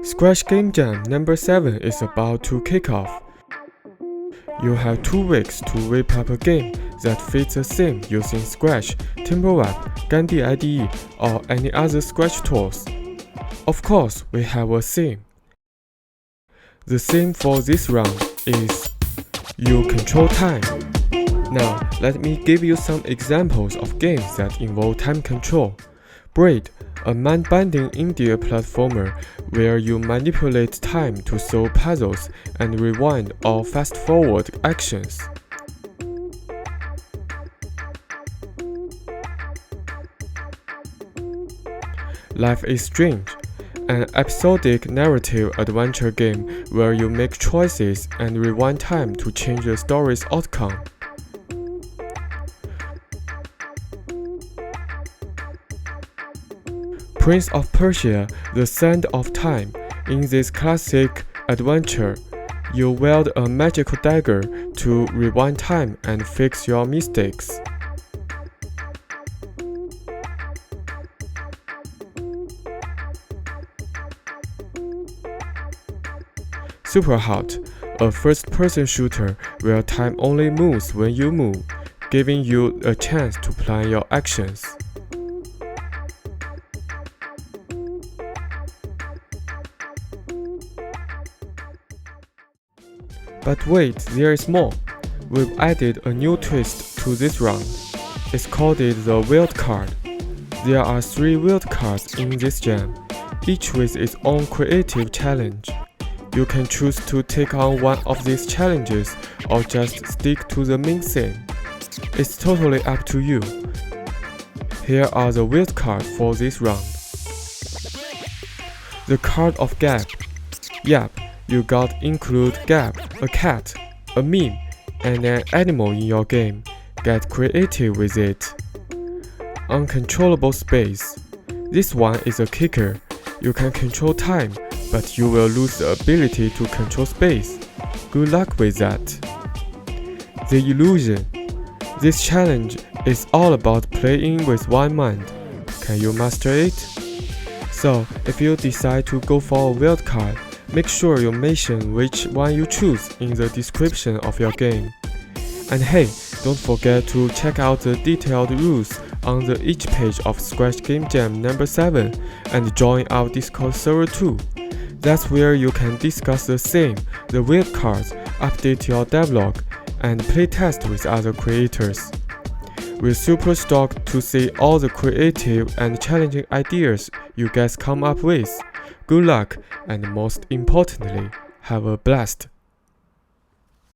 Scratch Game Jam number 7 is about to kick off. You have 2 weeks to whip up a game that fits a theme using Scratch, Timberweb, Gandi IDE, or any other Scratch tools. Of course, we have a theme. The theme for this round is You Control Time. Now, let me give you some examples of games that involve time control. Braid, a mind-bending indie platformer where you manipulate time to solve puzzles and rewind or fast-forward actions. Life is Strange, an episodic narrative adventure game where you make choices and rewind time to change the story's outcome. Prince of Persia: The Sand of Time. In this classic adventure, you wield a magical dagger to rewind time and fix your mistakes. Superhot, a first-person shooter where time only moves when you move, giving you a chance to plan your actions. But wait, there is more. We've added a new twist to this round. It's called the Wild Card. There are 3 wild cards in this jam, each with its own creative challenge. You can choose to take on one of these challenges or just stick to the main theme. It's totally up to you. Here are the wild cards for this round. The card of Gap. Yup, you got include Gap, a cat, a meme, and an animal in your game. Get creative with it. Uncontrollable Space. This one is a kicker. You can control time, but you will lose the ability to control space. Good luck with that. The Illusion. This challenge is all about playing with one mind. Can you master it? So, if you decide to go for a wild card, make sure you mention which one you choose in the description of your game. And hey, don't forget to check out the detailed rules on the each page of Scratch Game Jam number 7 and join our Discord server too. That's where you can discuss the theme, the wild cards, update your devlog, and playtest with other creators. We're super stoked to see all the creative and challenging ideas you guys come up with. Good luck, and most importantly, have a blast!